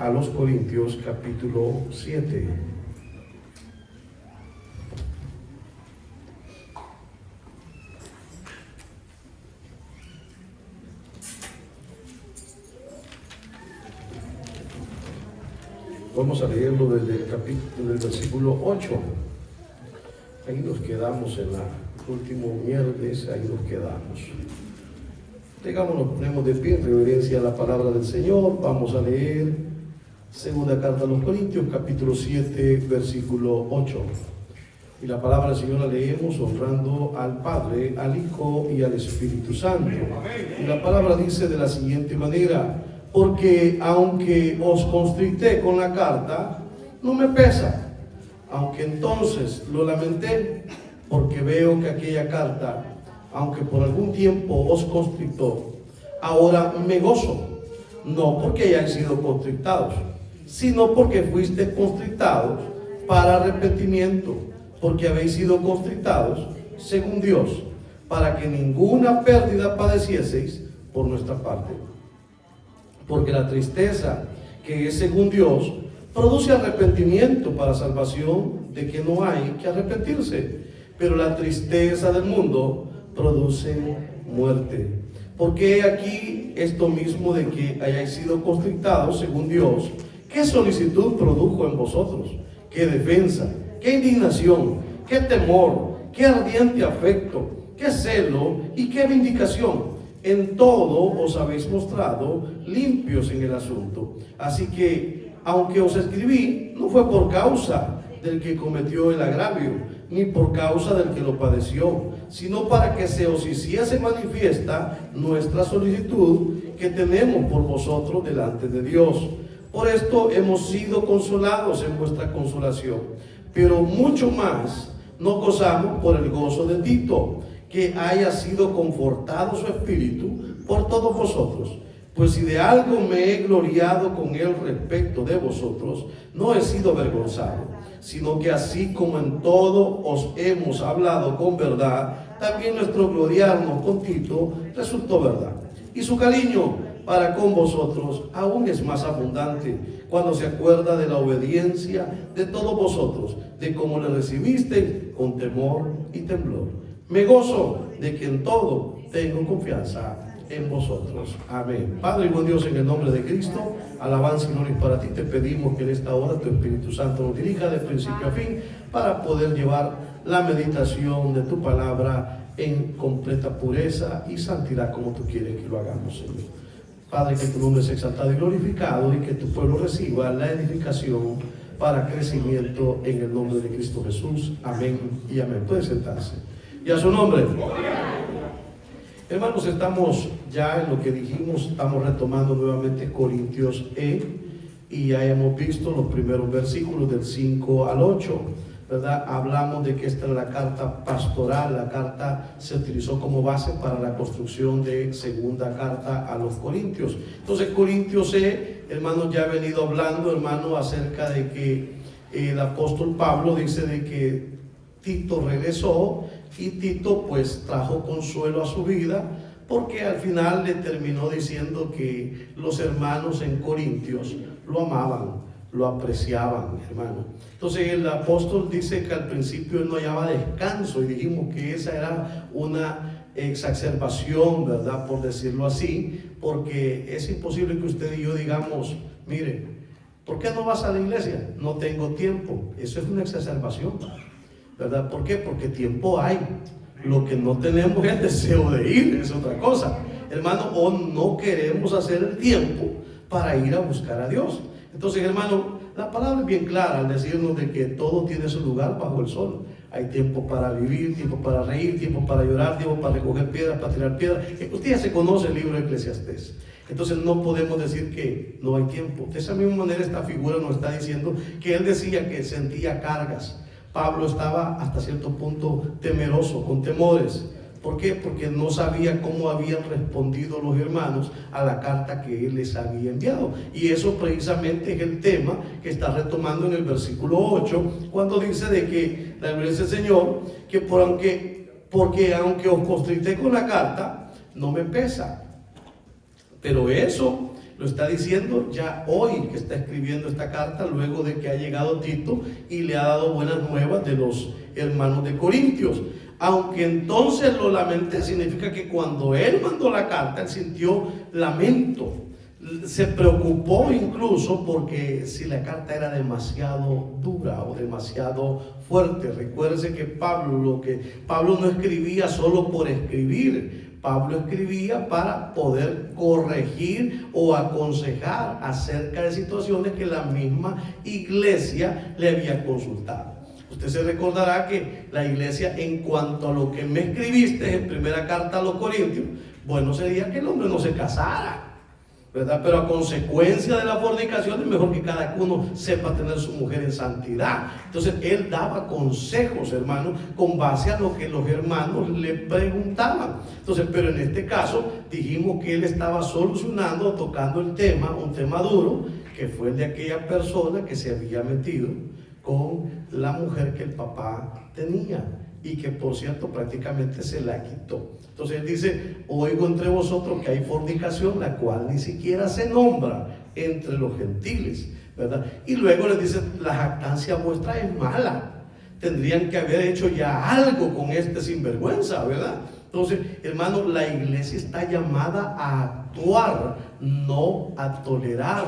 a los Corintios capítulo 7. Vamos a leerlo desde el capítulo, del versículo 8. Ahí nos quedamos en la último miércoles, ahí nos quedamos. Nos ponemos de pie en reverencia a la palabra del Señor. Vamos a leer segunda carta a los Corintios, capítulo 7, versículo 8. Y la palabra del Señor la leemos honrando al Padre, al Hijo y al Espíritu Santo. Y la palabra dice de la siguiente manera: porque aunque os constricté con la carta, no me pesa, aunque entonces lo lamenté, porque veo que aquella carta, aunque por algún tiempo os constrictó, ahora me gozo, no porque hayáis sido constrictados, sino porque fuisteis constrictados para arrepentimiento, porque habéis sido constrictados según Dios, para que ninguna pérdida padecieseis por nuestra parte. Porque la tristeza que es según Dios produce arrepentimiento para salvación, de que no hay que arrepentirse, pero la tristeza del mundo produce muerte. Porque aquí esto mismo de que hayáis sido constrictados según Dios, ¿qué solicitud produjo en vosotros? ¿Qué defensa? ¿Qué indignación? ¿Qué temor? ¿Qué ardiente afecto? ¿Qué celo? ¿Y qué vindicación? En todo os habéis mostrado limpios en el asunto. Así que, aunque os escribí, no fue por causa del que cometió el agravio, ni por causa del que lo padeció, sino para que se os hiciese manifiesta nuestra solicitud que tenemos por vosotros delante de Dios. Por esto hemos sido consolados en vuestra consolación, pero mucho más nos gozamos por el gozo de Tito, que haya sido confortado su espíritu por todos vosotros. Pues si de algo me he gloriado con él respecto de vosotros, no he sido avergonzado, sino que así como en todo os hemos hablado con verdad, también nuestro gloriarnos con Tito resultó verdad. Y su cariño para con vosotros aún es más abundante cuando se acuerda de la obediencia de todos vosotros, de cómo le recibisteis con temor y temblor. Me gozo de que en todo tengo confianza en vosotros. Amén. Padre y buen Dios, en el nombre de Cristo, alabanza y gloria para ti. Te pedimos que en esta hora tu Espíritu Santo nos dirija de principio a fin para poder llevar la meditación de tu palabra en completa pureza y santidad como tú quieres que lo hagamos, Señor. Padre, que tu nombre sea exaltado y glorificado y que tu pueblo reciba la edificación para crecimiento en el nombre de Cristo Jesús. Amén y amén. Puede sentarse. Y a su nombre. Hermanos, estamos ya en lo que dijimos, estamos retomando nuevamente Corintios y ya hemos visto los primeros versículos del 5 al 8, ¿verdad? Hablamos de que esta es la carta pastoral, la carta se utilizó como base para la construcción de segunda carta a los Corintios. Entonces, Corintios hermanos, ya he venido hablando, hermanos, acerca de que el apóstol Pablo dice de que Tito regresó y Tito pues trajo consuelo a su vida, porque al final le terminó diciendo que los hermanos en Corintios lo amaban, lo apreciaban, hermano. Entonces el apóstol dice que al principio él no hallaba descanso, y dijimos que esa era una exacerbación, ¿verdad? Por decirlo así, porque es imposible que usted y yo digamos, mire, ¿por qué no vas a la iglesia? No tengo tiempo. Eso es una exacerbación, ¿verdad? ¿Por qué? Porque tiempo hay. Lo que no tenemos es el deseo de ir, es otra cosa, hermano, o no queremos hacer el tiempo para ir a buscar a Dios. Entonces, hermano, la palabra es bien clara al decirnos de que todo tiene su lugar bajo el sol. Hay tiempo para vivir, tiempo para reír, tiempo para llorar, tiempo para recoger piedras, para tirar piedras. Usted ya se conoce el libro de Eclesiastés. Entonces no podemos decir que no hay tiempo. De esa misma manera esta figura nos está diciendo que él decía que sentía cargas. Pablo estaba hasta cierto punto temeroso, con temores. ¿Por qué? Porque no sabía cómo habían respondido los hermanos a la carta que él les había enviado. Y eso precisamente es el tema que está retomando en el versículo 8, cuando dice de que la Biblia dice el Señor, que porque aunque os constricté con la carta, no me pesa. Pero eso lo está diciendo ya hoy que está escribiendo esta carta, luego de que ha llegado Tito y le ha dado buenas nuevas de los hermanos de Corintios. Aunque entonces lo lamenté, significa que cuando él mandó la carta, él sintió lamento. Se preocupó incluso porque si la carta era demasiado dura o demasiado fuerte. Recuérdense que Pablo no escribía solo por escribir. Pablo escribía para poder corregir o aconsejar acerca de situaciones que la misma iglesia le había consultado. Usted se recordará que la iglesia, en cuanto a lo que me escribiste en primera carta a los Corintios, bueno, sería que el hombre no se casara, ¿verdad? Pero a consecuencia de la fornicación es mejor que cada uno sepa tener su mujer en santidad. Entonces él daba consejos, hermanos, con base a lo que los hermanos le preguntaban. Entonces, pero en este caso dijimos que él estaba solucionando, tocando el tema, un tema duro, que fue el de aquella persona que se había metido con la mujer que el papá tenía y que, por cierto, prácticamente se la quitó. Entonces él dice: oigo entre vosotros que hay fornicación, la cual ni siquiera se nombra entre los gentiles, ¿verdad? Y luego les dice: la jactancia vuestra es mala, tendrían que haber hecho ya algo con este sinvergüenza, ¿verdad? Entonces, hermano, la iglesia está llamada a actuar, no a tolerar.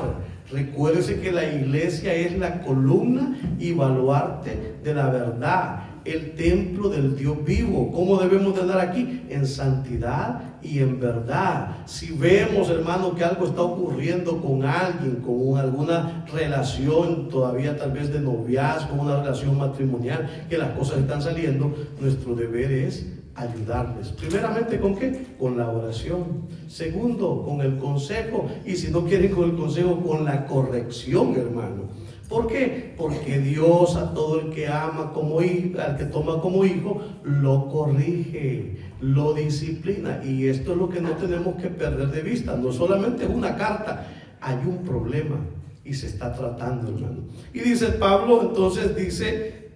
Recuérdese que la iglesia es la columna y baluarte de la verdad, el templo del Dios vivo. ¿Cómo debemos de andar aquí? En santidad y en verdad. Si vemos, hermano, que algo está ocurriendo con alguien, con alguna relación todavía tal vez de noviazgo, una relación matrimonial, que las cosas están saliendo, nuestro deber es ayudarles. Primeramente, ¿con qué? Con la oración. Segundo, con el consejo. Y si no quieren con el consejo, con la corrección, hermano. ¿Por qué? Porque Dios a todo el que ama como hijo, al que toma como hijo, lo corrige, lo disciplina. Y esto es lo que no tenemos que perder de vista. No solamente es una carta, hay un problema y se está tratando, hermano. Y dice Pablo, entonces dice: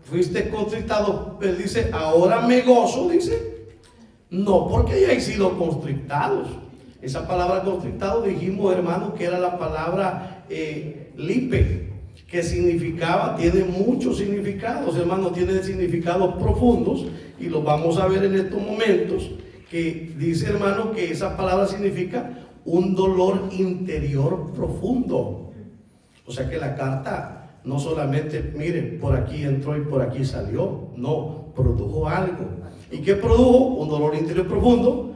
fuiste constrictado. Él dice: ahora me gozo, dice, no porque hayáis sido constrictados. Esa palabra constrictado, dijimos, hermano, que era la palabra lipe, que significaba, tiene muchos significados, hermano, tiene significados profundos, y los vamos a ver en estos momentos, que dice, hermano, que esa palabra significa un dolor interior profundo. O sea que la carta no solamente, mire, por aquí entró y por aquí salió, no, produjo algo. ¿Y qué produjo? Un dolor interior profundo,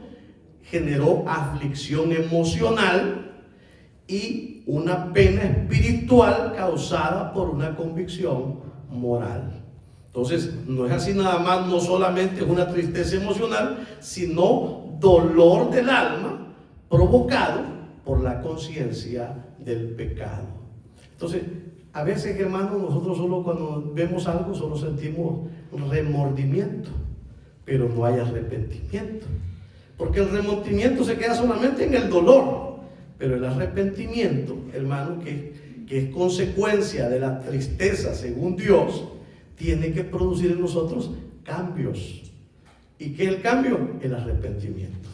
generó aflicción emocional y una pena espiritual causada por una convicción moral. Entonces, no es así nada más, no solamente es una tristeza emocional, sino dolor del alma provocado por la conciencia del pecado. Entonces, a veces, hermanos, nosotros solo cuando vemos algo solo sentimos un remordimiento, pero no hay arrepentimiento. Porque el remordimiento se queda solamente en el dolor, pero el arrepentimiento, hermano, que es consecuencia de la tristeza según Dios, tiene que producir en nosotros cambios. ¿Y qué es el cambio? El arrepentimiento.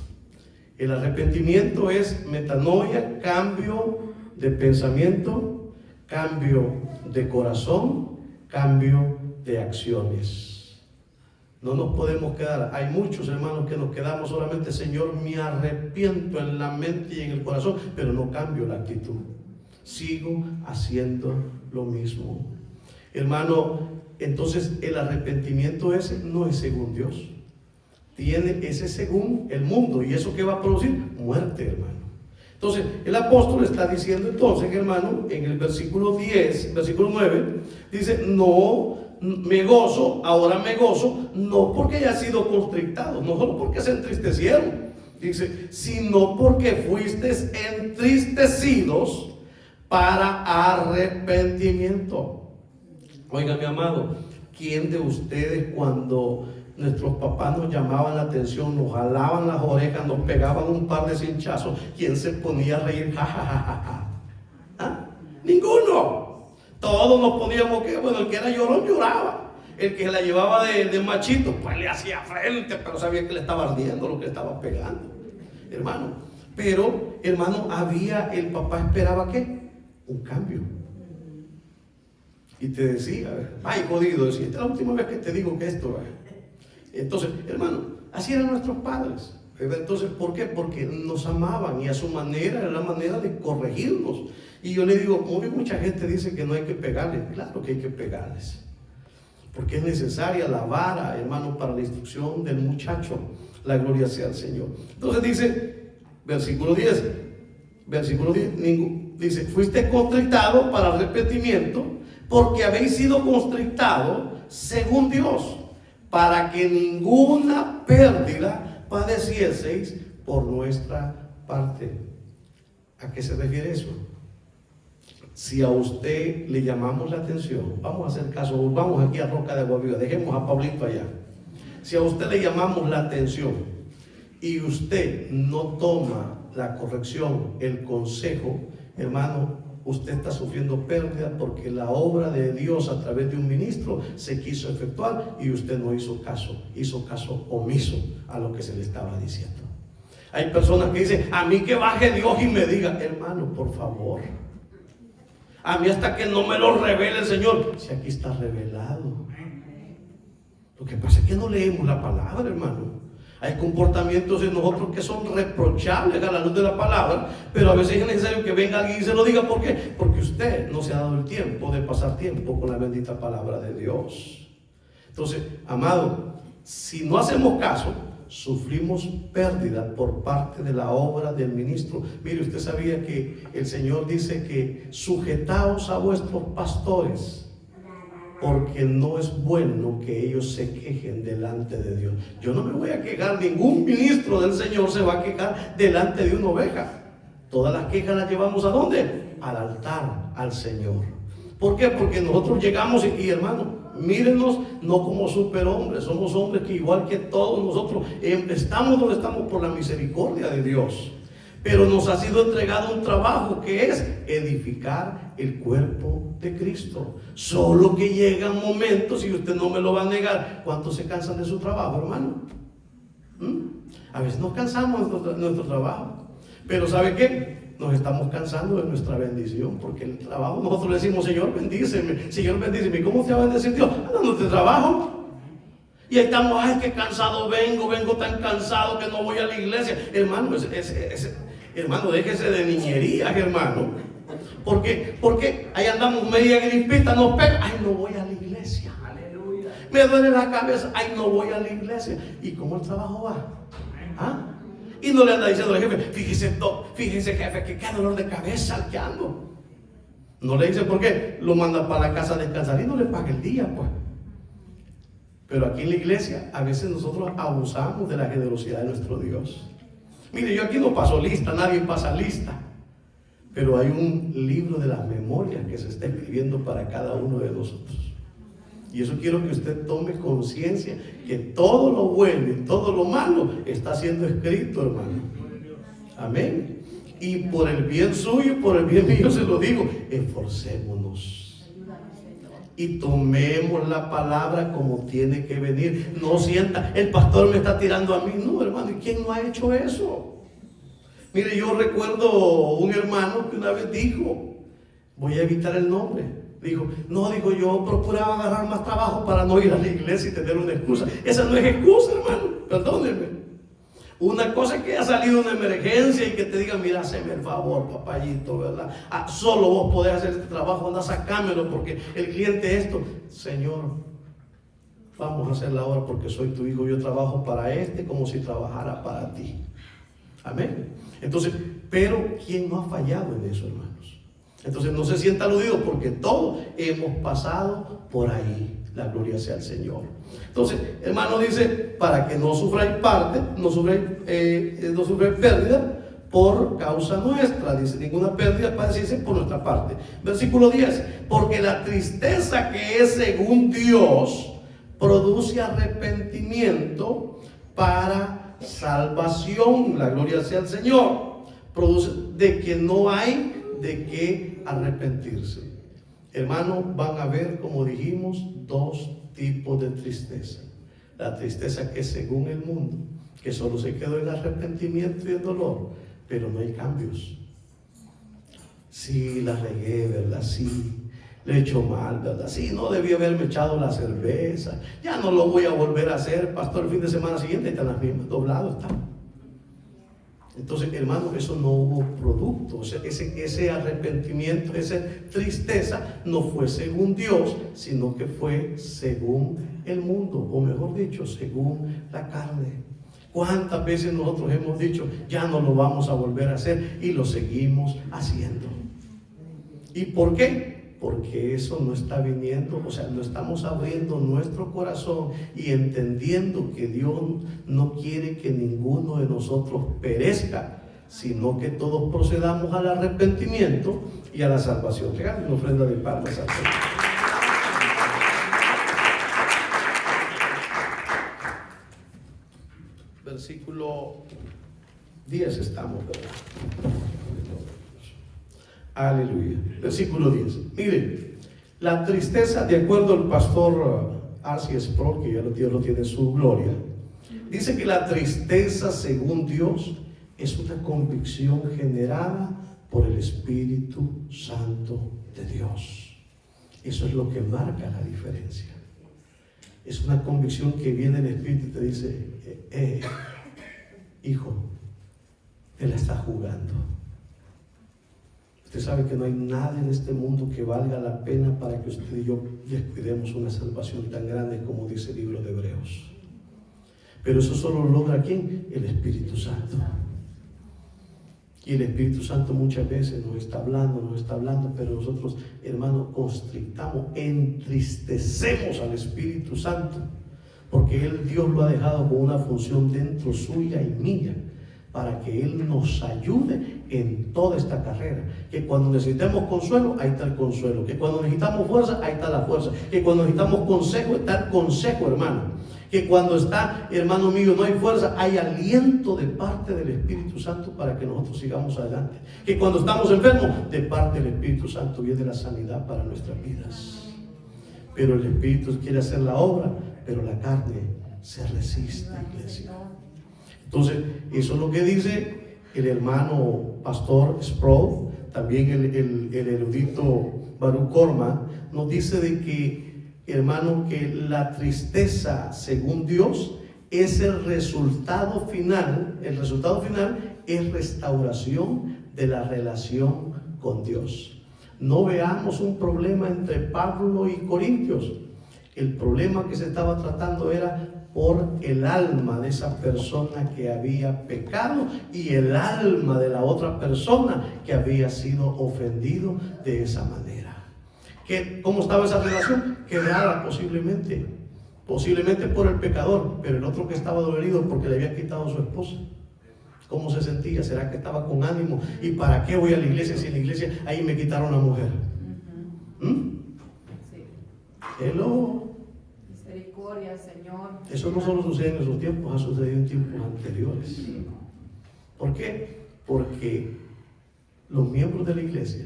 El arrepentimiento es metanoia, cambio de pensamiento, cambio de corazón, cambio de acciones. No nos podemos quedar. Hay muchos hermanos que nos quedamos solamente: Señor, me arrepiento en la mente y en el corazón, pero no cambio la actitud. Sigo haciendo lo mismo. Hermano, entonces el arrepentimiento ese no es según Dios. Ese según el mundo. ¿Y eso qué va a producir? Muerte, hermano. Entonces, el apóstol está diciendo entonces, hermano, en el versículo 10, versículo 9, dice: no me gozo, ahora me gozo, no porque haya sido constrictado, no solo porque se entristecieron, dice, sino porque fuisteis entristecidos para arrepentimiento. Oiga, mi amado, ¿quién de ustedes, cuando nuestros papás nos llamaban la atención, nos jalaban las orejas, nos pegaban un par de cinchazos, quién se ponía a reír? Ja, ja, ja, ja, ja. ¿Ah? Ninguno. Todos nos poníamos que, bueno, el que era llorón lloraba, el que la llevaba de machito, pues le hacía frente, pero sabía que le estaba ardiendo lo que le estaba pegando. Hermano, Pero, hermano, el papá esperaba ¿qué? Un cambio. Y te decía, ay, jodido, decía, esta es la última vez que te digo que esto, entonces, hermano, así eran nuestros padres. Entonces, ¿por qué? Porque nos amaban y a su manera era la manera de corregirnos. Y yo le digo, hoy mucha gente dice que no hay que pegarles. Claro que hay que pegarles, porque es necesaria la vara, hermano, para la instrucción del muchacho. La gloria sea al Señor. Entonces dice, versículo 10, dice, fuiste constrictado para arrepentimiento, porque habéis sido constrictados según Dios, para que ninguna pérdida padecieseis por nuestra parte. ¿A qué se refiere eso? Si a usted le llamamos la atención, vamos a hacer caso, vamos aquí a Roca de Agua Viva, dejemos a Pablito allá. Si a usted le llamamos la atención y usted no toma la corrección, el consejo, hermano, usted está sufriendo pérdida porque la obra de Dios a través de un ministro se quiso efectuar y usted no hizo caso omiso a lo que se le estaba diciendo. Hay personas que dicen, a mí que baje Dios y me diga, hermano, por favor, a mí hasta que no me lo revele el Señor. Si aquí está revelado. Lo que pasa es que no leemos la palabra, hermano. Hay comportamientos en nosotros que son reprochables a la luz de la palabra, pero a veces es necesario que venga alguien y se lo diga. ¿Por qué? Porque usted no se ha dado el tiempo de pasar tiempo con la bendita palabra de Dios. Entonces, amado, si no hacemos caso, sufrimos pérdida por parte de la obra del ministro. Mire, usted sabía que el Señor dice que sujetaos a vuestros pastores, porque no es bueno que ellos se quejen delante de Dios. Yo no me voy a quejar, ningún ministro del Señor se va a quejar delante de una oveja. Todas las quejas las llevamos ¿a dónde? Al altar, al Señor. ¿Por qué? Porque nosotros llegamos y hermano, mírenos no como superhombres, somos hombres que igual que todos nosotros estamos donde estamos por la misericordia de Dios. Pero nos ha sido entregado un trabajo que es edificar el cuerpo de Cristo. Solo que llegan momentos, y usted no me lo va a negar, ¿cuántos se cansan de su trabajo, hermano? A veces nos cansamos de nuestro trabajo, pero ¿sabe qué? Nos estamos cansando de nuestra bendición, porque el trabajo, nosotros le decimos, Señor, bendíceme, Señor, bendíceme. ¿Cómo te va a bendecir Dios? Dándote trabajo. Y ahí estamos, ay, qué cansado vengo tan cansado que no voy a la iglesia. Hermano, hermano, déjese de niñerías, hermano. Porque ahí andamos media gripita, nos pega, ay, no voy a la iglesia. Aleluya. Me duele la cabeza, ay, no voy a la iglesia. ¿Y cómo el trabajo va? ¿Ah? Y no le anda diciendo al jefe, fíjese jefe, que qué dolor de cabeza al que ando. No le dice por qué, lo manda para la casa a descansar y no le paga el día, pues. Pero aquí en la iglesia, a veces nosotros abusamos de la generosidad de nuestro Dios. Mire, yo aquí no paso lista, nadie pasa lista. Pero hay un libro de las memorias que se está escribiendo para cada uno de nosotros. Y eso quiero que usted tome conciencia, que todo lo bueno y todo lo malo está siendo escrito, hermano. Amén. Y por el bien suyo y por el bien mío se lo digo, esforcémonos. Y tomemos la palabra como tiene que venir. No sienta, el pastor me está tirando a mí. No, hermano, ¿y quién no ha hecho eso? Mire, yo recuerdo un hermano que una vez dijo, voy a evitar el nombre. Dijo, yo procuraba agarrar más trabajo para no ir a la iglesia y tener una excusa. Esa no es excusa, hermano, perdónenme. Una cosa es que haya salido una emergencia y que te digan, mira, hazme el favor, papayito, ¿verdad? Solo vos podés hacer este trabajo, anda, sacámelo porque el cliente esto. Señor, vamos a hacer la obra porque soy tu hijo, yo trabajo para como si trabajara para ti. Amén. Entonces, pero ¿quién no ha fallado en eso, hermanos? Entonces no se sienta aludido porque todos hemos pasado por ahí. La gloria sea al Señor. Entonces, hermano, dice, para que no sufráis pérdida por causa nuestra. Dice, ninguna pérdida padeciese por nuestra parte. Versículo 10, porque la tristeza que es según Dios produce arrepentimiento para salvación. La gloria sea al Señor. Produce de que no hay de qué arrepentirse. Hermanos, van a ver, como dijimos, dos tipos de tristeza. La tristeza que es según el mundo, que solo se quedó en arrepentimiento y en dolor. pero no hay cambios. Sí, la regué, ¿verdad? Sí, le he hecho mal, ¿verdad? Sí, no debí haberme echado la cerveza. Ya no lo voy a volver a hacer, pastor. El fin de semana siguiente están las mismas, doblado está. Entonces, hermano, eso no hubo producto. O sea, ese arrepentimiento, esa tristeza no fue según Dios, sino que fue según el mundo, o mejor dicho, según la carne. ¿Cuántas veces nosotros hemos dicho, ya no lo vamos a volver a hacer, y lo seguimos haciendo? ¿Y por qué? Porque eso no está viniendo, o sea, no estamos abriendo nuestro corazón y entendiendo que Dios no quiere que ninguno de nosotros perezca, sino que todos procedamos al arrepentimiento y a la salvación. Regalen una ofrenda de palmas al Señor. Versículo 10 estamos, ¿verdad? Aleluya. Versículo 10. Miren, la tristeza, de acuerdo al pastor R.C. Sproul, que ya Dios lo tiene en su gloria, dice que la tristeza, según Dios, es una convicción generada por el Espíritu Santo de Dios. Eso es lo que marca la diferencia. Es una convicción que viene del Espíritu y te dice, hijo, Él está jugando. Usted sabe que no hay nada en este mundo que valga la pena para que usted y yo descuidemos una salvación tan grande como dice el libro de Hebreos. Pero eso solo lo logra ¿quién? El Espíritu Santo. Y el Espíritu Santo muchas veces nos está hablando, pero nosotros, hermanos, constrictamos, entristecemos al Espíritu Santo, porque Dios lo ha dejado con una función dentro suya y mía, para que Él nos ayude en toda esta carrera. Que cuando necesitemos consuelo, ahí está el consuelo. Que cuando necesitamos fuerza, ahí está la fuerza. Que cuando necesitamos consejo, está el consejo, hermano. Que cuando está, hermano mío, no hay fuerza, hay aliento de parte del Espíritu Santo para que nosotros sigamos adelante. Que cuando estamos enfermos, de parte del Espíritu Santo viene la sanidad para nuestras vidas. Pero el Espíritu quiere hacer la obra, pero la carne se resiste, iglesia. Entonces, eso es lo que dice el hermano pastor Sproul, también el erudito Baruch Korman, nos dice de que, hermano, que la tristeza, según Dios, es el resultado final es restauración de la relación con Dios. No veamos un problema entre Pablo y Corintios. El problema que se estaba tratando era por el alma de esa persona que había pecado y el alma de la otra persona que había sido ofendido de esa manera. ¿Cómo estaba esa relación? Quebrada posiblemente por el pecador, pero el otro que estaba dolorido porque le había quitado a su esposa. ¿Cómo se sentía? ¿Será que estaba con ánimo? ¿Y para qué voy a la iglesia si en la iglesia ahí me quitaron a la mujer? Hello. Misericordia, Señor. Eso no solo sucede en esos tiempos, ha sucedido en tiempos anteriores. ¿Por qué? Porque los miembros de la iglesia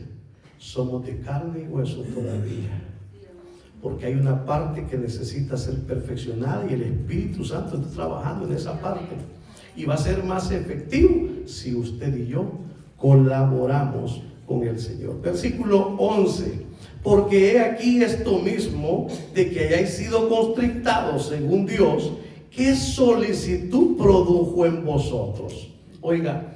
somos de carne y hueso todavía. Porque hay una parte que necesita ser perfeccionada y el Espíritu Santo está trabajando en esa parte. Y va a ser más efectivo si usted y yo colaboramos con el Señor. Versículo 11. Porque he aquí esto mismo, de que hayáis sido constrictados según Dios, ¿qué solicitud produjo en vosotros? Oiga,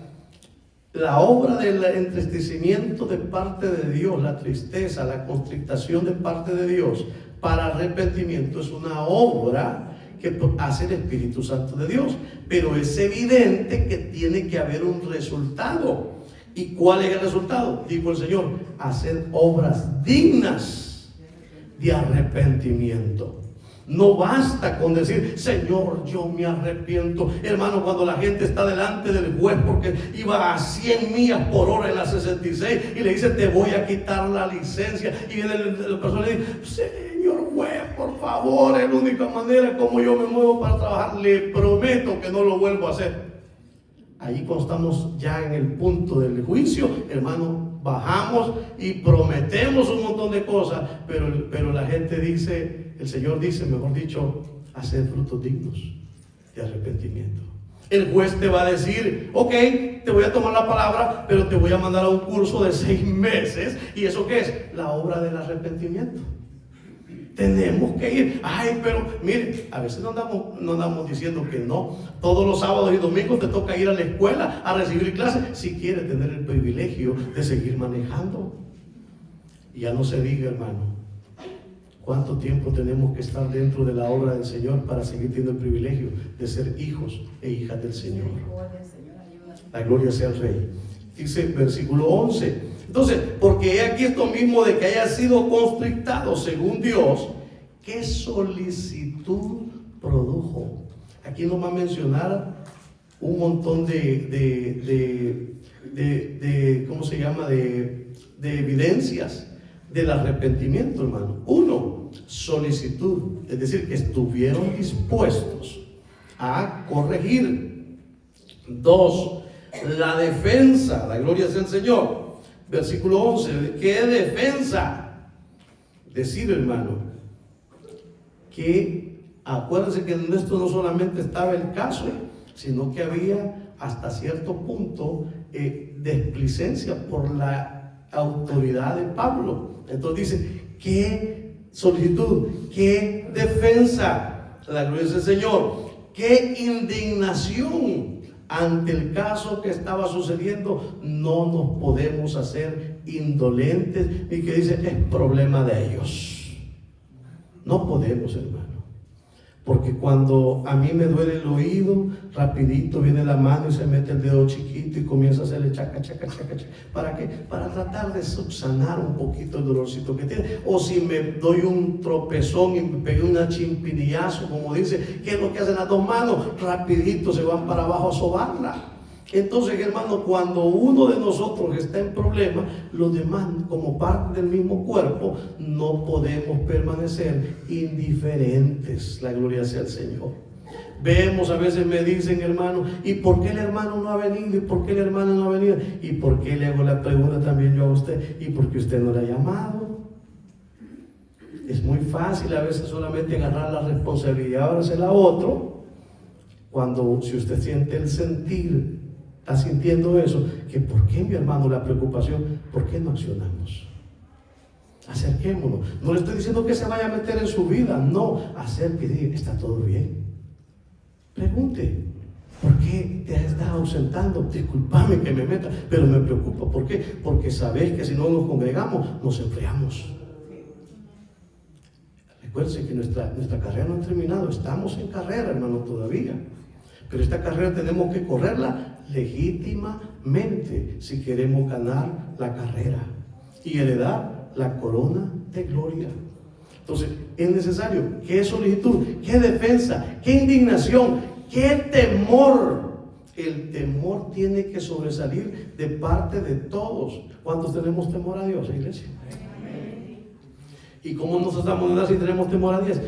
la obra del entristecimiento de parte de Dios, la tristeza, la constrictación de parte de Dios para arrepentimiento es una obra que hace el Espíritu Santo de Dios. Pero es evidente que tiene que haber un resultado. ¿Y cuál es el resultado? Dijo el Señor, hacer obras dignas de arrepentimiento. No basta con decir, Señor, yo me arrepiento. Hermano, cuando la gente está delante del juez porque iba a 100 millas por hora en la 66 y le dice, te voy a quitar la licencia, y viene la persona y dice, Señor juez, por favor, es la única manera como yo me muevo para trabajar, le prometo que no lo vuelvo a hacer. Ahí cuando estamos ya en el punto del juicio, hermano, bajamos y prometemos un montón de cosas, pero la gente dice, el Señor dice, mejor dicho, hacer frutos dignos de arrepentimiento. El juez te va a decir, ok, te voy a tomar la palabra, pero te voy a mandar a un curso de 6 meses. ¿Y eso qué es? La obra del arrepentimiento. Tenemos que ir. Ay, pero mire, a veces no andamos diciendo que no. Todos los sábados y domingos te toca ir a la escuela a recibir clases si quieres tener el privilegio de seguir manejando. Y ya no se diga, hermano, cuánto tiempo tenemos que estar dentro de la obra del Señor para seguir teniendo el privilegio de ser hijos e hijas del Señor. La gloria sea al Rey. Dice versículo 11. Entonces, porque he aquí esto mismo de que haya sido constrictado según Dios, ¿qué solicitud produjo? Aquí nos va a mencionar un montón de ¿cómo se llama? De evidencias del arrepentimiento, hermano. 1, solicitud, es decir, que estuvieron dispuestos a corregir. 2, la defensa, la gloria sea el Señor. Versículo 11, ¿qué defensa? Decir, hermano, que acuérdense que en esto no solamente estaba el caso, sino que había hasta cierto punto desplicencia por la autoridad de Pablo. Entonces dice, ¿qué solicitud? ¿Qué defensa? La gloria del Señor. ¿Qué indignación? Ante el caso que estaba sucediendo, no nos podemos hacer indolentes y que dice, es problema de ellos. No podemos, hermano. Porque cuando a mí me duele el oído, rapidito viene la mano y se mete el dedo chiquito y comienza a hacerle chaca, chaca, chaca, chaca. ¿Para qué? Para tratar de subsanar un poquito el dolorcito que tiene. O si me doy un tropezón y me pegué una chimpinillazo, como dice, ¿qué es lo que hacen las 2 manos? Rapidito se van para abajo a sobarla. Entonces, hermano, cuando uno de nosotros está en problema, los demás, como parte del mismo cuerpo, no podemos permanecer indiferentes. La gloria sea al Señor. Vemos, a veces me dicen, hermano, ¿y por qué el hermano no ha venido? ¿Y por qué el hermano no ha venido? ¿Y por qué le hago la pregunta también yo a usted? ¿Y por qué usted no le ha llamado? Es muy fácil a veces solamente agarrar la responsabilidad, ahora se la otro. Cuando, si usted siente el sentir, está sintiendo eso, que ¿por qué, mi hermano, la preocupación? ¿Por qué no accionamos? Acerquémonos. No le estoy diciendo que se vaya a meter en su vida, no. Acérquese, está todo bien. Pregunte, ¿por qué te estás ausentando? Discúlpame que me meta, pero me preocupa. ¿Por qué? Porque sabes que si no nos congregamos, nos enfriamos. Recuerden que nuestra carrera no ha terminado. Estamos en carrera, hermano, todavía. Pero esta carrera tenemos que correrla legítimamente si queremos ganar la carrera y heredar la corona de gloria. Entonces, es necesario, ¿qué solicitud? ¿Qué defensa? ¿Qué indignación? ¿Qué temor? El temor tiene que sobresalir de parte de todos. ¿Cuántos tenemos temor a Dios, iglesia? ¿Y cómo nos estamos dando si tenemos temor a Dios?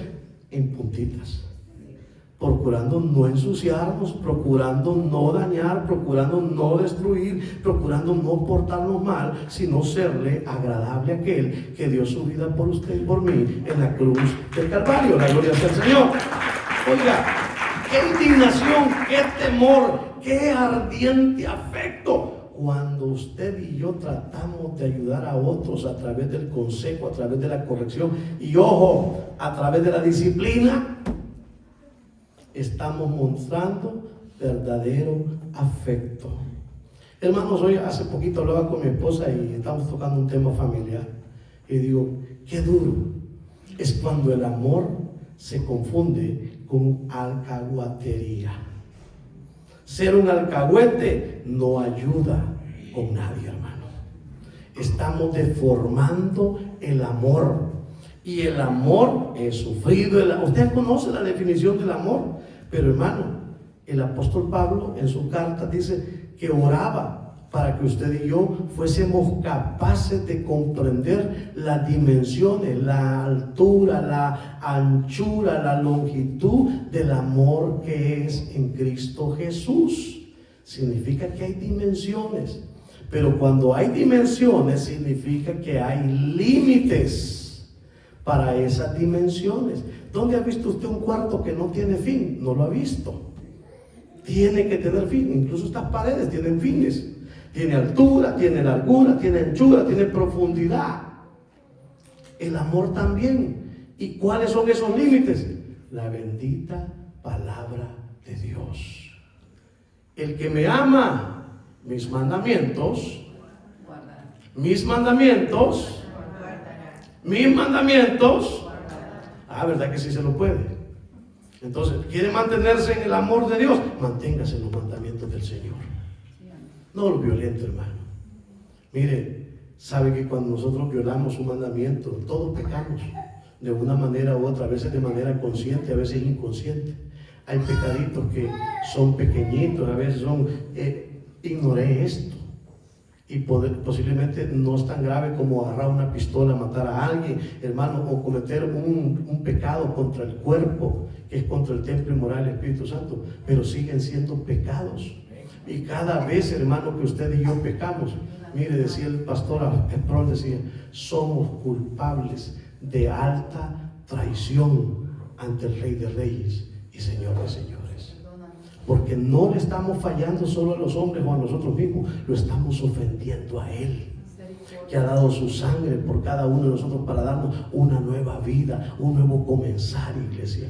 En puntitas. Procurando no ensuciarnos, procurando no dañar, procurando no destruir, procurando no portarnos mal, sino serle agradable a aquel que dio su vida por usted y por mí en la cruz del Calvario. La gloria sea al Señor. Oiga, qué indignación, qué temor, qué ardiente afecto cuando usted y yo tratamos de ayudar a otros a través del consejo, a través de la corrección y, ojo, a través de la disciplina. Estamos mostrando verdadero afecto. Hermanos, hoy hace poquito hablaba con mi esposa y estamos tocando un tema familiar. Y digo, qué duro es cuando el amor se confunde con alcahuetería. Ser un alcahuete no ayuda con nadie, hermano. Estamos deformando el amor. Y el amor es sufrido. Usted conoce la definición del amor. Pero, hermano, el apóstol Pablo en su carta dice que oraba para que usted y yo fuésemos capaces de comprender las dimensiones, la altura, la anchura, la longitud del amor que es en Cristo Jesús. Significa que hay dimensiones. Pero cuando hay dimensiones, significa que hay límites para esas dimensiones. ¿Dónde ha visto usted un cuarto que no tiene fin? No lo ha visto. tiene que tener fin. Incluso estas paredes tienen fines. Tiene altura, tiene largura, tiene anchura, tiene profundidad. El amor también. ¿Y cuáles son esos límites? La bendita palabra de Dios. El que me ama, mis mandamientos, ¿verdad que sí se lo puede? Entonces, ¿quiere mantenerse en el amor de Dios? Manténgase en los mandamientos del Señor. No lo violento, hermano. Mire, sabe que cuando nosotros violamos un mandamiento, todos pecamos de una manera u otra, a veces de manera consciente, a veces inconsciente. Hay pecaditos que son pequeñitos, a veces son, ignoré esto. Y posiblemente no es tan grave como agarrar una pistola, matar a alguien, hermano, o cometer un pecado contra el cuerpo, que es contra el templo inmoral del Espíritu Santo, pero siguen siendo pecados. Y cada vez, hermano, que usted y yo pecamos, mire, decía el pastor Sproul, decía, somos culpables de alta traición ante el Rey de Reyes y Señor de Señores. Porque no le estamos fallando solo a los hombres o a nosotros mismos, lo estamos ofendiendo a Él, que ha dado su sangre por cada uno de nosotros para darnos una nueva vida, un nuevo comenzar, iglesia,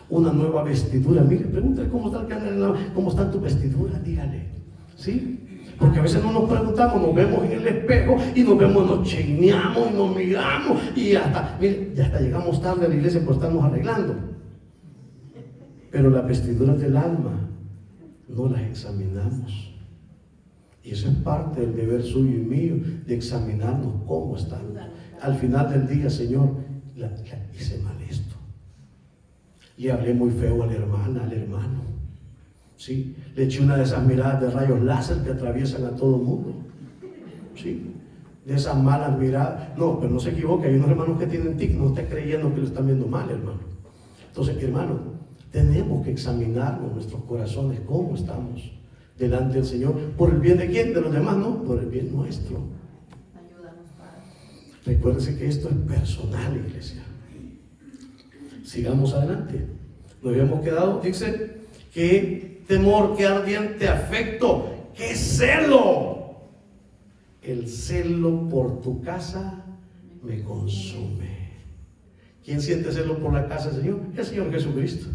una nueva vestidura. Mire, pregúntale cómo está el canal, cómo está tu vestidura, dígale, ¿sí? Porque a veces no nos preguntamos, nos vemos en el espejo y nos vemos, nos cheineamos y nos miramos y hasta, mire, ya hasta llegamos tarde a la iglesia por estarnos arreglando. Pero las vestiduras del alma no las examinamos. Y eso es parte del deber suyo y mío, de examinarnos cómo están. Al final del día, Señor, hice mal esto. Le hablé muy feo a la hermana, al hermano. ¿Sí? Le eché una de esas miradas de rayos láser que atraviesan a todo el mundo. ¿Sí? De esas malas miradas. No, pero no se equivoque, hay unos hermanos que tienen tic, no esté creyendo que lo están viendo mal, hermano. Entonces, hermano, tenemos que examinarnos nuestros corazones, cómo estamos delante del Señor. ¿Por el bien de quién? De los demás, no, por el bien nuestro. Ayúdanos, Padre. Recuérdese que esto es personal, iglesia. Sigamos adelante. Nos habíamos quedado, dice, qué temor, qué ardiente afecto, qué celo. El celo por tu casa me consume. ¿Quién siente celo por la casa del Señor? El Señor Jesucristo.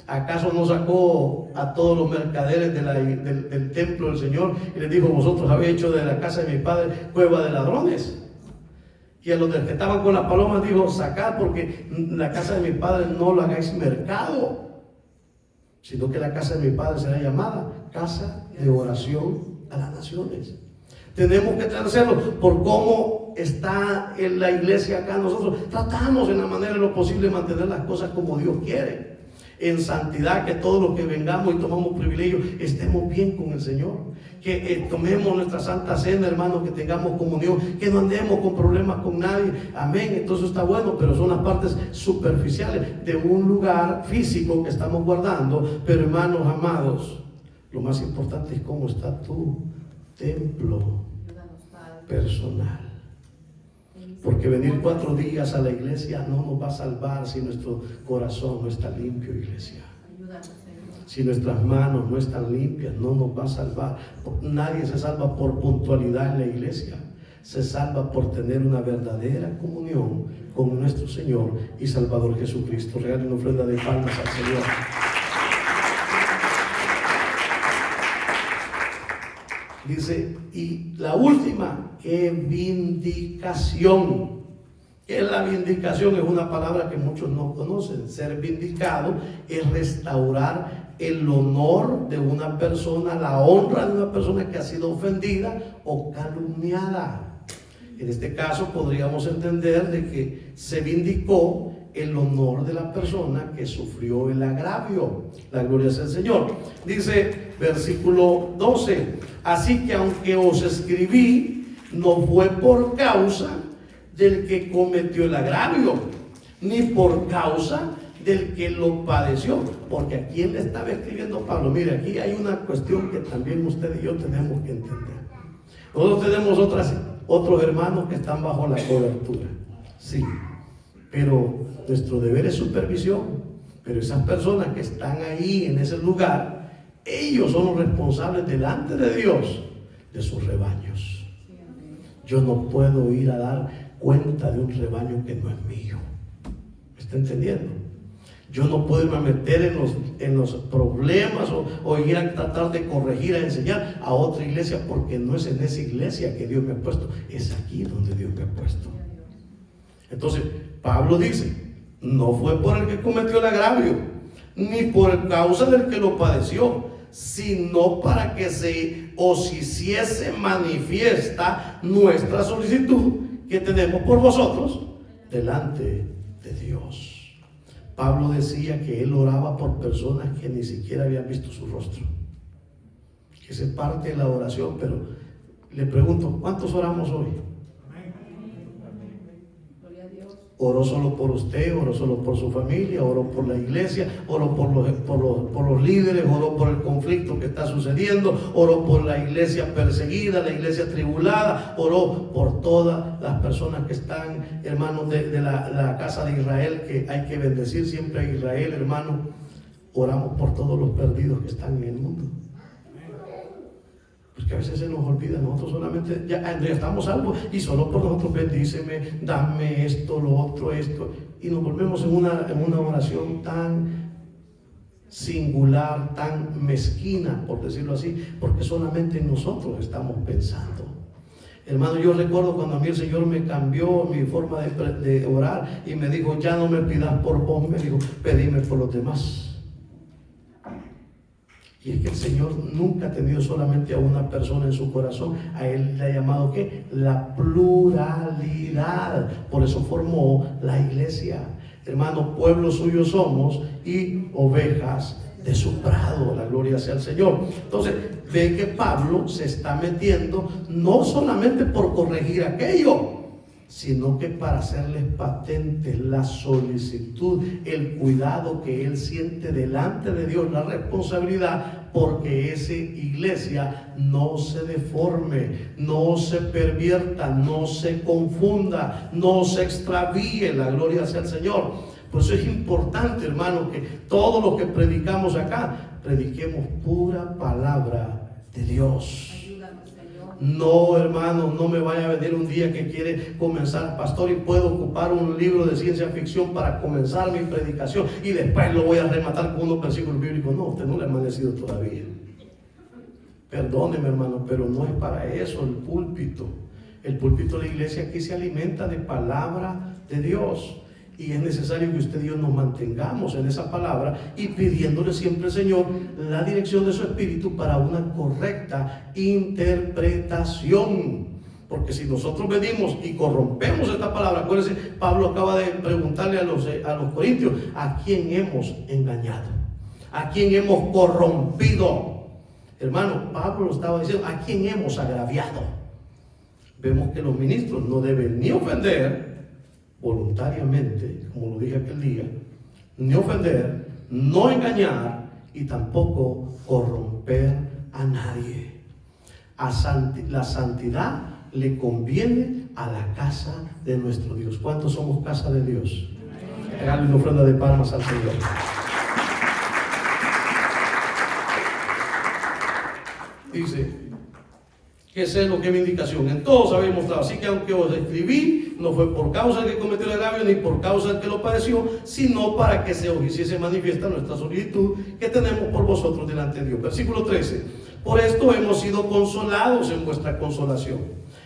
¿Acaso no sacó a todos los mercaderes del templo del Señor y les dijo, vosotros habéis hecho de la casa de mi padre cueva de ladrones? Y a los que estaban con las palomas dijo, sacad, porque la casa de mi padre no la hagáis mercado, sino que la casa de mi padre será llamada casa de oración a las naciones. Tenemos que tratarlo por cómo está en la iglesia acá. Nosotros tratamos en la manera de lo posible de mantener las cosas como Dios quiere, en santidad, que todos los que vengamos y tomamos privilegio estemos bien con el Señor, que tomemos nuestra santa cena, hermanos, que tengamos comunión, que no andemos con problemas con nadie, amén. Entonces está bueno, pero son las partes superficiales de un lugar físico que estamos guardando. Pero hermanos amados, lo más importante es cómo está tu templo personal. Porque venir 4 días a la iglesia no nos va a salvar si nuestro corazón no está limpio, iglesia. Si nuestras manos no están limpias, no nos va a salvar. Nadie se salva por puntualidad en la iglesia. Se salva por tener una verdadera comunión con nuestro Señor y Salvador Jesucristo. Regalen una ofrenda de palmas al Señor. Dice, y la última, que vindicación. ¿Qué es la vindicación? Es una palabra que muchos no conocen. Ser vindicado es restaurar el honor de una persona, la honra de una persona que ha sido ofendida o calumniada. En este caso podríamos entender de que se vindicó el honor de la persona que sufrió el agravio. La gloria es el Señor. Dice versículo 12, así que aunque os escribí, no fue por causa del que cometió el agravio, ni por causa del que lo padeció. Porque a quién le estaba escribiendo Pablo. Mire, aquí hay una cuestión que también usted y yo tenemos que entender. Nosotros tenemos otros hermanos que están bajo la cobertura, sí, pero nuestro deber es supervisión. Pero esas personas que están ahí en ese lugar Ellos son los responsables delante de Dios de sus rebaños. Yo no puedo ir a dar cuenta de un rebaño que no es mío. ¿Me está entendiendo? Yo no puedo irme a meter en los problemas o ir a tratar de corregir, a enseñar a otra iglesia, porque no es en esa iglesia que Dios me ha puesto, es aquí donde Dios me ha puesto. Entonces, Pablo dice, no fue por el que cometió el agravio, ni por causa del que lo padeció, sino para que se os hiciese manifiesta nuestra solicitud que tenemos por vosotros delante de Dios. Pablo decía que él oraba por personas que ni siquiera habían visto su rostro. Esa es parte de la oración, pero le pregunto, ¿cuántos oramos hoy? Oró solo por usted, oró solo por su familia, oró por la iglesia, oró por los líderes, oró por el conflicto que está sucediendo, oró por la iglesia perseguida, la iglesia tribulada, oró por todas las personas que están, hermanos, de la casa de Israel, que hay que bendecir siempre a Israel, hermano. Oramos por todos los perdidos que están en el mundo. Porque a veces se nos olvida, nosotros solamente ya estamos salvos y solo por nosotros bendíceme, dame esto, lo otro, esto, y nos volvemos en una oración tan singular, tan mezquina, por decirlo así, porque solamente nosotros estamos pensando. Hermano, yo recuerdo cuando a mí el Señor me cambió mi forma de orar y me dijo, ya no me pidas por vos, me dijo, pedime por los demás. Y es que el Señor nunca ha tenido solamente a una persona en su corazón. A Él le ha llamado ¿qué? La pluralidad. Por eso formó la iglesia. Hermano, pueblo suyo somos y ovejas de su prado. La gloria sea al Señor. Entonces, ve que Pablo se está metiendo no solamente por corregir aquello, sino que para hacerles patente la solicitud, el cuidado que él siente delante de Dios, la responsabilidad, porque esa iglesia no se deforme, no se pervierta, no se confunda, no se extravíe. La gloria sea al Señor. Por eso es importante, hermano, que todo lo que predicamos acá, prediquemos pura palabra de Dios. No, hermano, no me vaya a venir un día que quiere comenzar, pastor, y puedo ocupar un libro de ciencia ficción para comenzar mi predicación y después lo voy a rematar con unos versículos bíblicos. No, usted no le ha amanecido todavía. Perdóneme, hermano, pero no es para eso el púlpito. El púlpito de la iglesia aquí se alimenta de palabra de Dios. Y es necesario que usted y yo nos mantengamos en esa palabra y pidiéndole siempre al Señor la dirección de su espíritu para una correcta interpretación. Porque si nosotros venimos y corrompemos esta palabra, acuérdense, Pablo acaba de preguntarle a los corintios, ¿a quién hemos engañado? ¿A quién hemos corrompido? Hermano, Pablo estaba diciendo, ¿a quién hemos agraviado? Vemos que los ministros no deben ni ofender voluntariamente, como lo dije aquel día, ni ofender, no engañar y tampoco corromper a nadie. La santidad le conviene a la casa de nuestro Dios. ¿Cuántos somos casa de Dios? Háganle una ofrenda de palmas al Señor. Dice, que sé lo que es mi indicación, en todo os habéis mostrado, así que aunque os escribí, no fue por causa del que cometió el agravio, ni por causa del que lo padeció, sino para que se os hiciese manifiesta nuestra solicitud que tenemos por vosotros delante de Dios. Versículo 13, por esto hemos sido consolados en vuestra consolación,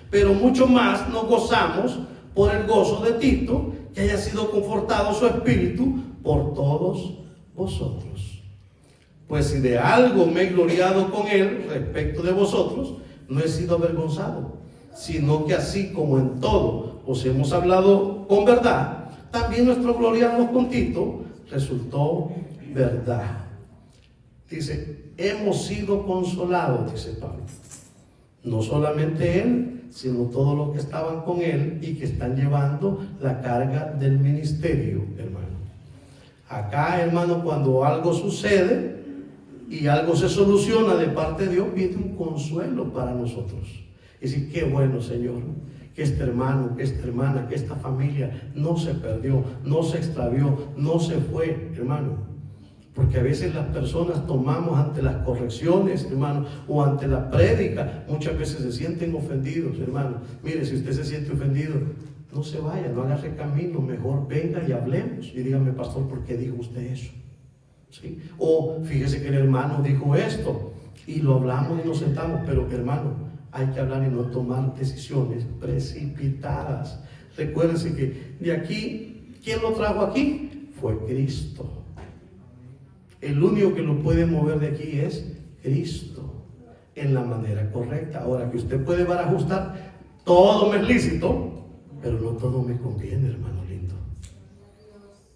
pero mucho más nos gozamos por el gozo de Tito, que haya sido confortado su espíritu por todos vosotros. Pues si de algo me he gloriado con él respecto de vosotros, no he sido avergonzado, sino que así como en todo os hemos hablado con verdad, también nuestro gloriarnos con Tito resultó verdad. Dice, hemos sido consolados, dice Pablo. No solamente él, sino todos los que estaban con él y que están llevando la carga del ministerio, hermano. Acá, hermano, cuando algo sucede y algo se soluciona de parte de Dios, viene un consuelo para nosotros. Es decir, qué bueno, Señor, que este hermano, que esta hermana, que esta familia no se perdió, no se extravió, no se fue, hermano. Porque a veces las personas tomamos ante las correcciones, hermano, o ante la prédica, muchas veces se sienten ofendidos, hermano. Mire, si usted se siente ofendido, no se vaya, no agarre camino, mejor venga y hablemos. Y dígame, pastor, ¿por qué dijo usted eso? ¿Sí? O fíjese que el hermano dijo esto, y lo hablamos y nos sentamos, pero hermano, hay que hablar y no tomar decisiones precipitadas. Recuérdense que de aquí, ¿quién lo trajo aquí? Fue Cristo. El único que lo puede mover de aquí es Cristo, en la manera correcta. Ahora, que usted puede barajustar, todo me es lícito, pero no todo me conviene, hermano lindo.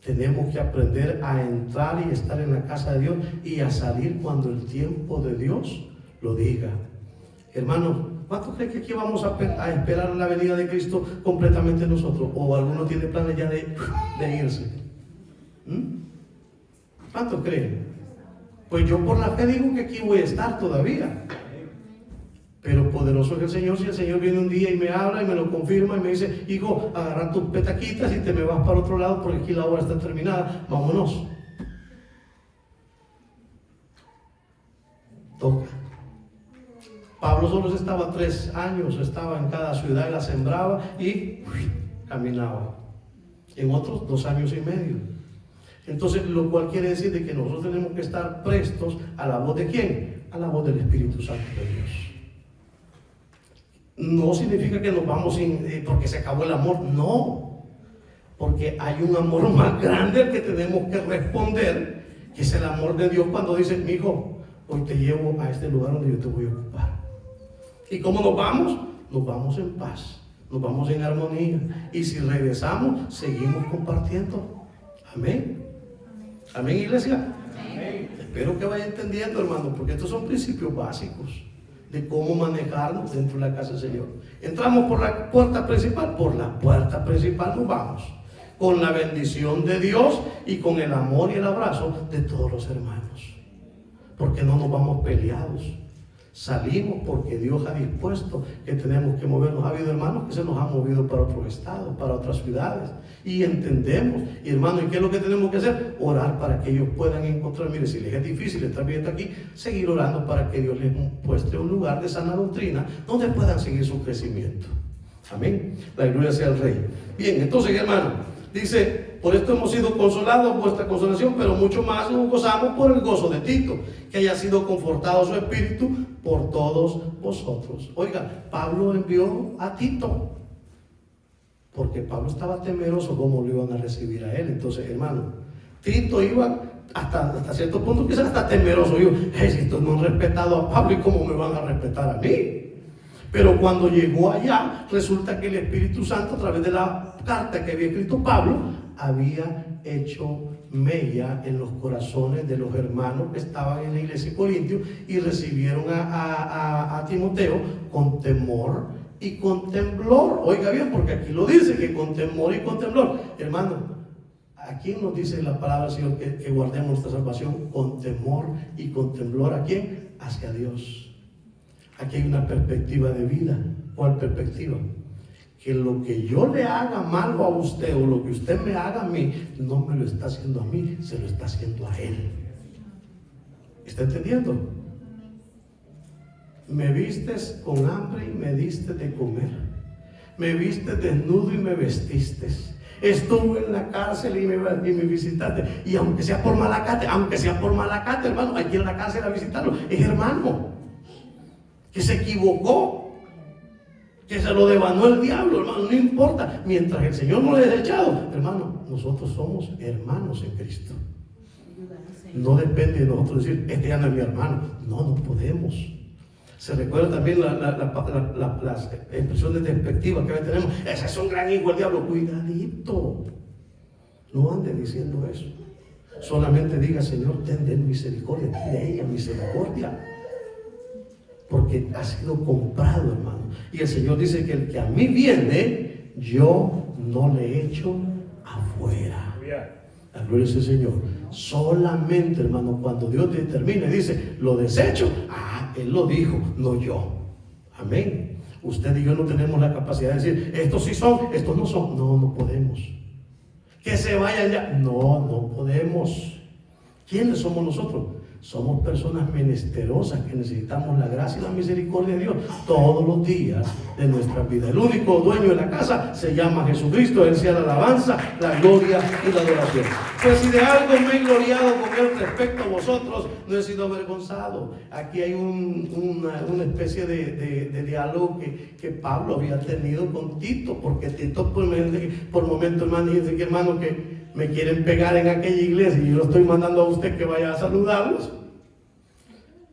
Tenemos que aprender a entrar y estar en la casa de Dios y a salir cuando el tiempo de Dios lo diga. Hermano, ¿cuánto cree que aquí vamos a esperar la venida de Cristo completamente nosotros? ¿O alguno tiene planes ya de irse? ¿Cuántos creen? Pues yo por la fe digo que aquí voy a estar todavía. Pero poderoso es el Señor. Si el Señor viene un día y me habla y me lo confirma y me dice: hijo, agarra tus petaquitas y te me vas para otro lado porque aquí la obra está terminada, vámonos. Toca. Pablo solo estaba 3 años, estaba en cada ciudad y la sembraba y caminaba. En otros 2 años y medio. Entonces, lo cual quiere decir de que nosotros tenemos que estar prestos a la voz de ¿quién? A la voz del Espíritu Santo de Dios. No significa que nos vamos porque se acabó el amor, no, porque hay un amor más grande al que tenemos que responder, que es el amor de Dios cuando dice: mi hijo, hoy te llevo a este lugar donde yo te voy a ocupar. ¿Y cómo nos vamos? Nos vamos en paz, nos vamos en armonía, y si regresamos, seguimos compartiendo. Amén. Amén, iglesia. Amén. Espero que vaya entendiendo, hermano, porque estos son principios básicos de cómo manejarnos dentro de la casa del Señor. Entramos por la puerta principal, nos vamos, con la bendición de Dios y con el amor y el abrazo de todos los hermanos, porque no nos vamos peleados. Salimos porque Dios ha dispuesto que tenemos que movernos. Ha habido hermanos que se nos han movido para otros estados, para otras ciudades, y entendemos. Y hermanos, ¿y qué es lo que tenemos que hacer? Orar para que ellos puedan encontrar. Mire, si les es difícil estar bien aquí, seguir orando para que Dios les muestre un lugar de sana doctrina donde puedan seguir su crecimiento. Amén. La gloria sea al Rey. Bien, entonces, hermano, dice: por esto hemos sido consolados, vuestra consolación, pero mucho más nos gozamos por el gozo de Tito, que haya sido confortado su espíritu por todos vosotros. Oiga, Pablo envió a Tito, porque Pablo estaba temeroso cómo lo iban a recibir a él. Entonces, hermano, Tito iba hasta cierto punto, quizás hasta temeroso. Digo, si estos no han respetado a Pablo, ¿y cómo me van a respetar a mí? Pero cuando llegó allá, resulta que el Espíritu Santo, a través de la carta que había escrito Pablo, había hecho mella en los corazones de los hermanos que estaban en la iglesia de Corintio, y recibieron a Timoteo con temor y con temblor. Oiga bien, porque aquí lo dice, que con temor y con temblor. Hermano, ¿a quién nos dice la palabra del Señor que guardemos nuestra salvación con temor y con temblor? ¿A quién? Hacia Dios. Aquí hay una perspectiva de vida. ¿Cuál perspectiva? Que lo que yo le haga malo a usted, o lo que usted me haga a mí, no me lo está haciendo a mí, se lo está haciendo a él. ¿Está entendiendo? Me vistes con hambre y me diste de comer. Me viste desnudo y me vestiste. Estuve en la cárcel y me visitaste. Y aunque sea por malacate, hermano, aquí en la cárcel a visitarlo, es hermano que se equivocó, que se lo devanó el diablo, hermano, no importa. Mientras el Señor no lo haya desechado, hermano, nosotros somos hermanos en Cristo. No depende de nosotros decir: este ya no es mi hermano. No podemos. Se recuerda también las expresiones despectivas que a veces tenemos: ese es un gran hijo del diablo. Cuidadito, no ande diciendo eso. Solamente diga: Señor, ten de él misericordia, de ella misericordia, porque ha sido comprado, hermano. Y el Señor dice que el que a mí viene, yo no le echo afuera. La gloria es el Señor. Solamente, hermano, cuando Dios determine, dice: lo desecho. Él lo dijo, no yo. Amén. Usted y yo no tenemos la capacidad de decir: estos sí son, estos no son. No podemos. Que se vayan ya. No podemos. ¿Quiénes somos nosotros? Somos personas menesterosas que necesitamos la gracia y la misericordia de Dios todos los días de nuestra vida. El único dueño de la casa se llama Jesucristo. Él sea la alabanza, la gloria y la adoración. Pues si de algo me he gloriado con Él respecto a vosotros, no he sido avergonzado. Aquí hay una especie de diálogo que Pablo había tenido con Tito, porque Tito por momento, hermano, dice que hermano que me quieren pegar en aquella iglesia y yo lo estoy mandando a usted que vaya a saludarlos.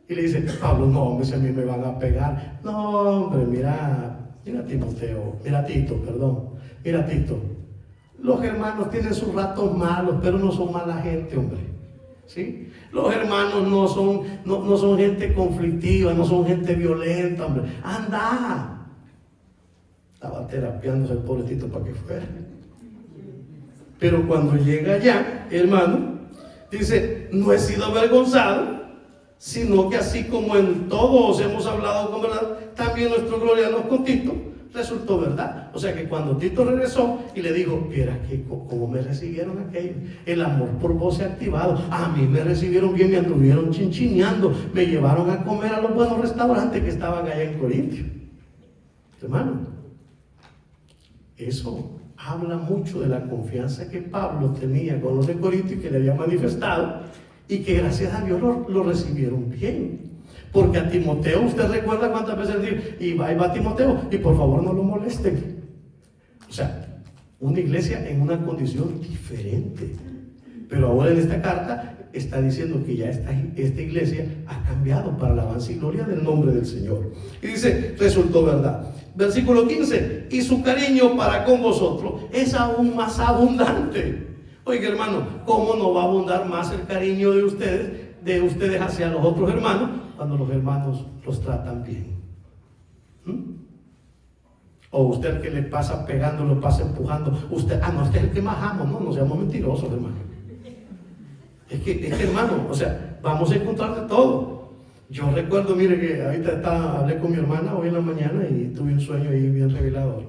Y le dice, Pablo, no, hombre, si a mí me van a pegar. No, hombre, mira Timoteo, mira Tito, los hermanos tienen sus ratos malos, pero no son mala gente, hombre. ¿Sí? Los hermanos no son gente conflictiva, no son gente violenta, hombre. Anda. Estaba terapiándose el pobrecito para que fuera. Pero cuando llega allá, hermano, dice, no he sido avergonzado, sino que así como en todos hemos hablado con verdad, también nuestro gloriarnos con Tito resultó verdad. O sea que cuando Tito regresó y le dijo, mira que como me recibieron aquellos, el amor por vos se ha activado, a mí me recibieron bien, me anduvieron chinchineando, me llevaron a comer a los buenos restaurantes que estaban allá en Corintio. Hermano, eso habla mucho de la confianza que Pablo tenía con los de Corinto y que le había manifestado, y que gracias a Dios lo recibieron bien. Porque a Timoteo, usted recuerda cuántas veces dijo, y va Timoteo, y por favor no lo molesten. O sea, una iglesia en una condición diferente. Pero ahora en esta carta está diciendo que ya esta iglesia ha cambiado para la alabanza y gloria del nombre del Señor. Y dice, resultó verdad. Versículo 15, y su cariño para con vosotros es aún más abundante. Oiga, hermano, ¿cómo no va a abundar más el cariño de ustedes hacia los otros hermanos cuando los hermanos los tratan bien? O usted que le pasa pegando, lo pasa empujando, usted es el que más amo. No seamos mentirosos, hermano. Es que hermano, o sea, vamos a encontrar de todo. Yo recuerdo, mire, que ahorita hablé con mi hermana hoy en la mañana y tuve un sueño ahí bien revelador.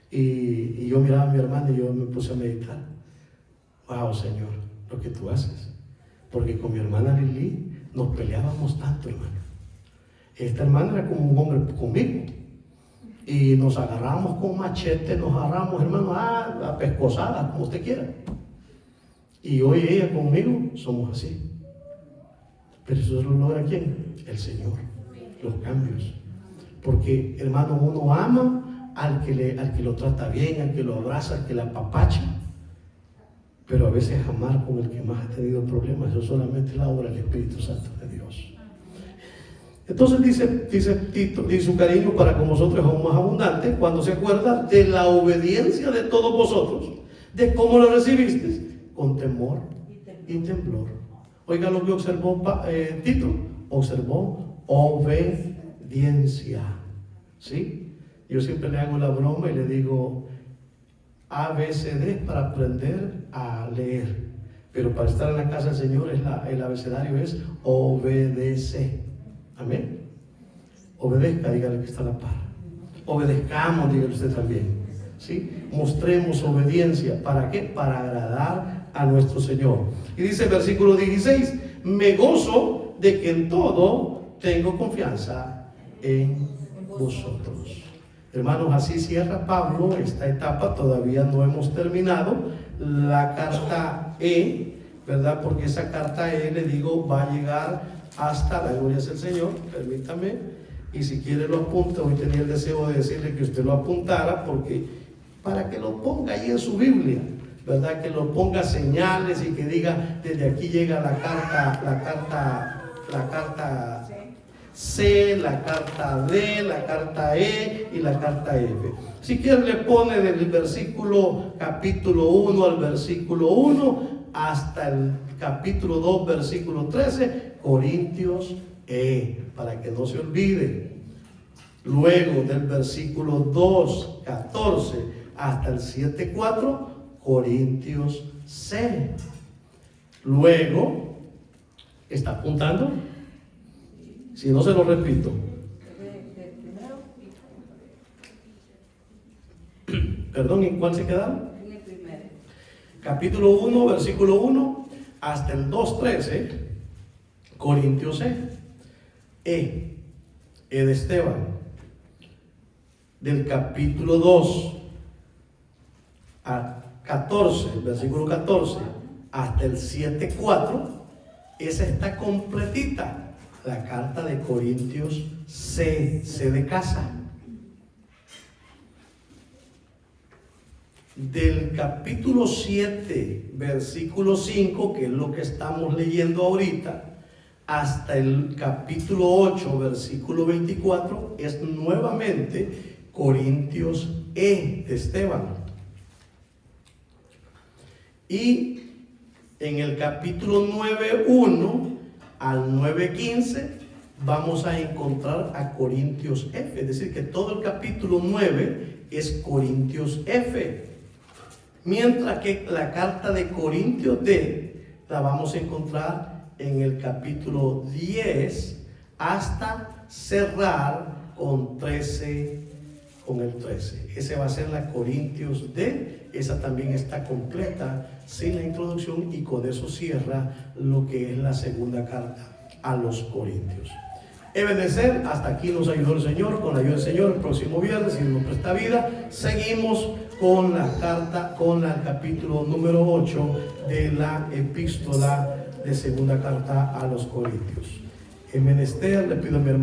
Y yo miraba a mi hermana y yo me puse a meditar. Wow, Señor, lo que tú haces. Porque con mi hermana Lili nos peleábamos tanto, hermano. Esta hermana era como un hombre conmigo. Y nos agarramos con machete, nos agarramos, hermano, a pescosadas, como usted quiera. Y hoy ella conmigo somos así. Pero eso lo logra ¿quién? El Señor. Los cambios. Porque, hermano, uno ama al que lo trata bien, al que lo abraza, al que lo apapacha. Pero a veces amar con el que más ha tenido problemas, eso solamente es la obra del Espíritu Santo de Dios. Entonces dice Tito, dice su cariño para con vosotros es aún más abundante cuando se acuerda de la obediencia de todos vosotros, de cómo lo recibisteis, con temor y temblor. Oiga lo que observó Tito, observó obediencia. ¿Sí? Yo siempre le hago la broma y le digo ABCD para aprender a leer, pero para estar en la casa del Señor el abecedario es obedece. Amén. Obedezca, dígale que está a la par. Obedezcamos, dígale usted también. ¿Sí? Mostremos obediencia. ¿Para qué? Para agradar a nuestro Señor. Y dice el versículo 16: me gozo de que en todo tengo confianza en vosotros. Hermanos, así cierra Pablo esta etapa. Todavía no hemos terminado la carta E, ¿verdad? Porque esa carta E, le digo, va a llegar hasta la gloria del Señor. Permítame, y si quiere lo apunta. Hoy tenía el deseo de decirle que usted lo apuntara, porque para que lo ponga ahí en su Biblia, ¿verdad? Que lo ponga señales y que diga, desde aquí llega la carta C, la carta D, la carta E y la carta F. Si quiere le pone del versículo capítulo 1 al versículo 1 hasta el capítulo 2 versículo 13, Corintios E, para que no se olvide. Luego del versículo 2, 14 hasta el 7, 4, Corintios C. Luego, ¿está apuntando? Si no, se lo repito. Perdón, ¿en cuál se quedaron? Capítulo 1, versículo 1 hasta el 2:13, Corintios E de Esteban. Del capítulo 2 a 14, versículo 14, hasta el 7:4, esa está completita, la carta de Corintios C de casa. Del capítulo 7, versículo 5, que es lo que estamos leyendo ahorita, hasta el capítulo 8, versículo 24, es nuevamente Corintios E de Esteban. Y en el capítulo 9:1 al 9:15 vamos a encontrar a Corintios F, es decir, que todo el capítulo 9 es Corintios F, mientras que la carta de Corintios D la vamos a encontrar en el capítulo 10 hasta cerrar con el 13. Ese va a ser la Corintios D. Esa también está completa sin la introducción, y con eso cierra lo que es la segunda carta a los Corintios. Ebenecer, hasta aquí nos ayudó el Señor. Con la ayuda del Señor, el próximo viernes, si nos presta vida, seguimos con la carta, con el capítulo número 8 de la epístola de segunda carta a los Corintios. En menester le pido a mi hermano